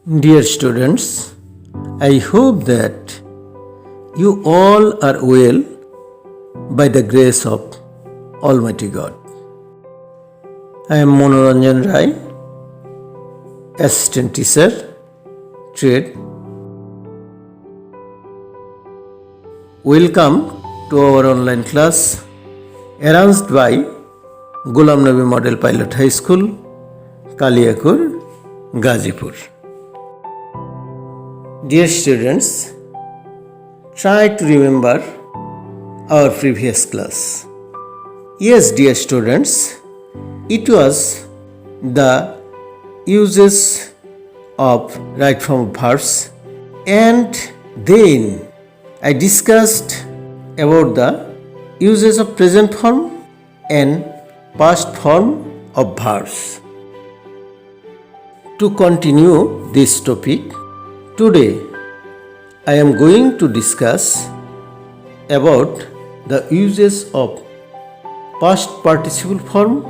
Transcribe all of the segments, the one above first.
Dear students, I hope that you all are well by the grace of Almighty God. I am Manoranjan Rai, Assistant Teacher, Trade. Welcome to our online class arranged by Ghulam Nabi Model Pilot High School, Kaliakur, Gazipur. Dear students, try to remember our previous class. Yes, dear students, it was the uses of right form verbs, and then I discussed about the uses of present form and past form of verbs. To continue this topic, today I am going to discuss about the uses of past participle form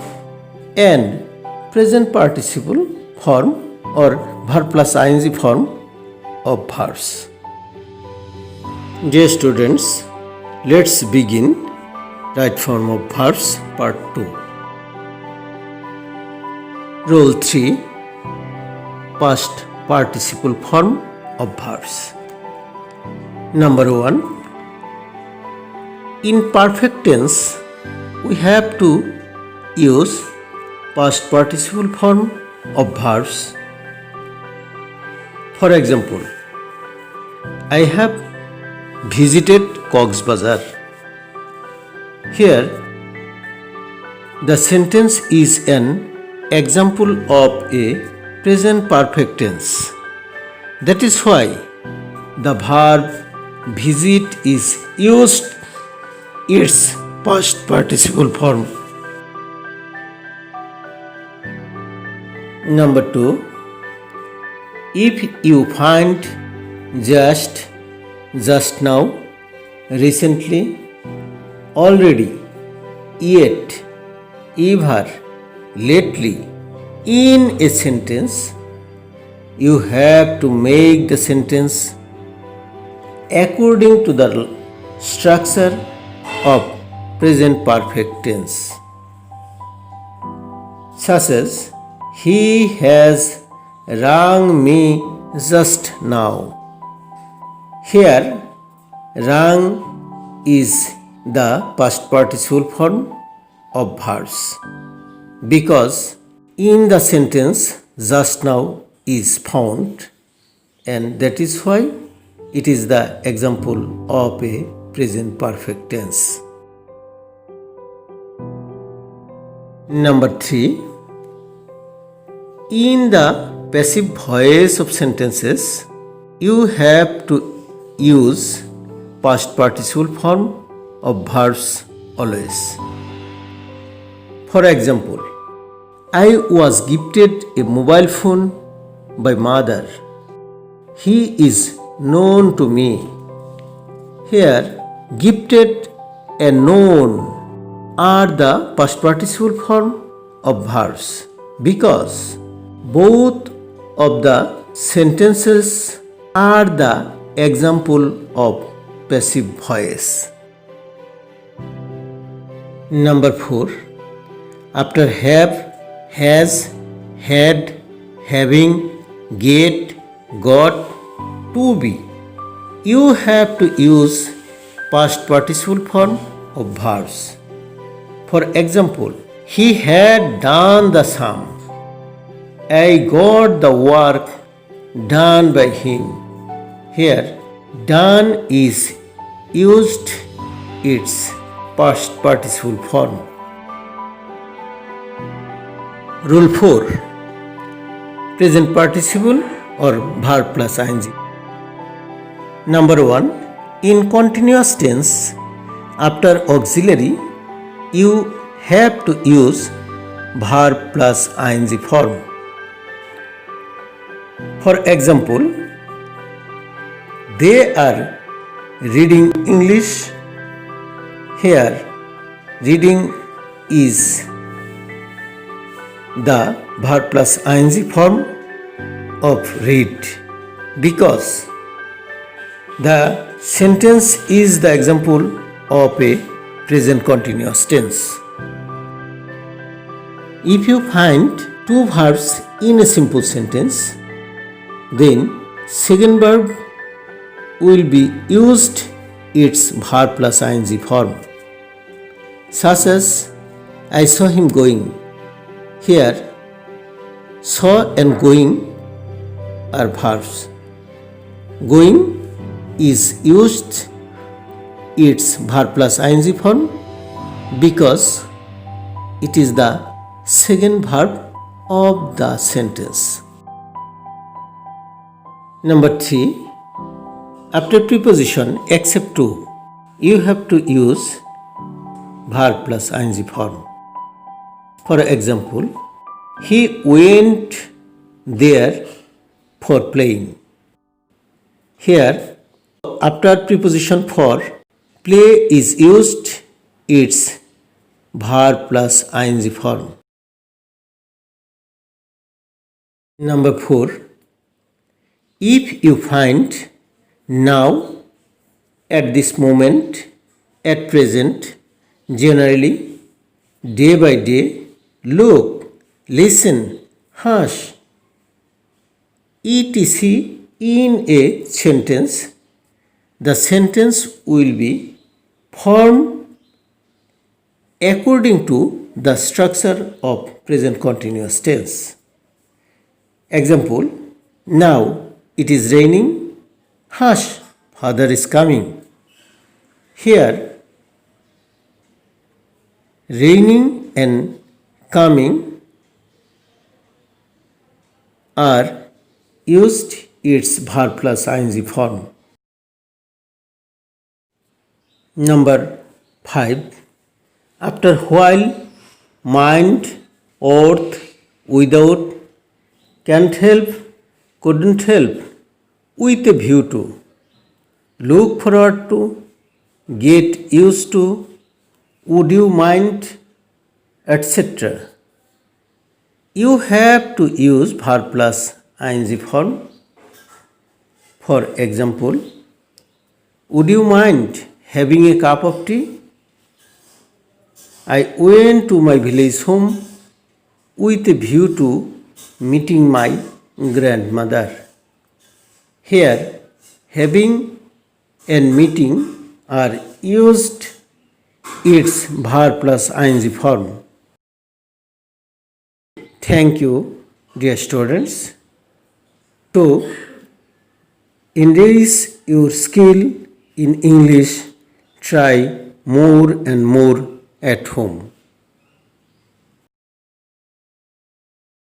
and present participle form or verb plus ing form of verbs. Dear students, let's begin right form of verbs part 2. Rule 3, past participle form of verbs. Number 1, in perfect tense we have to use past participle form of verbs. For example, I have visited Cox's Bazar. Here the sentence is an example of a present perfect tense. That is why the verb visit is used its past participle form. Number 2, if you find just now, recently, already, yet, ever, lately in a sentence, you have to make the sentence according to the structure of present perfect tense, such as he has rang me just now. Here rang is the past participle form of verbs because in the sentence just now is found, and that is why it is the example of a present perfect tense. Number 3, in the passive voice of sentences you have to use past participle form of verbs always. For example, I was gifted a mobile phone by mother. He is known to me. Here, gifted and known are the past participle form of verbs because both of the sentences are the example of passive voice. Number 4, after have, has, had, having, get, got, to be, you have to use past participle form of verbs. For example, he had done the sum. I got the work done by him. Here, done is used its past participle form. Rule 4, present participle or verb plus ing. Number 1, in continuous tense, after auxiliary, you have to use verb plus ing form. For example, they are reading English. Here, reading is the verb plus ing form of read because the sentence is the example of a present continuous tense. If you find two verbs in a simple sentence, then second verb will be used its verb plus ing form, such as I saw him going. Here, saw and going are verbs. Going is used its verb plus ing form because it is the second verb of the sentence. Number 3. After preposition except to, you have to use verb plus ing form. For example, he went there for playing. Here, after preposition for, play is used its verb plus ing form. Number 4. If you find now, at this moment, at present, generally, day by day, look, listen, hush, etc. in a sentence, the sentence will be formed according to the structure of present continuous tense. Example, now it is raining, hush, father is coming. Here, raining and coming are used its verb plus ing form. Number 5. After while, mind, worth, without, can't help, couldn't help, with a view to, look forward to, get used to, would you mind, etc. You have to use verb plus ing form. For example, would you mind having a cup of tea? I went to my village home with a view to meeting my grandmother. Here, having and meeting are used its verb plus ing form. Thank you, dear students. To enrich your skill in English, try more and more at home.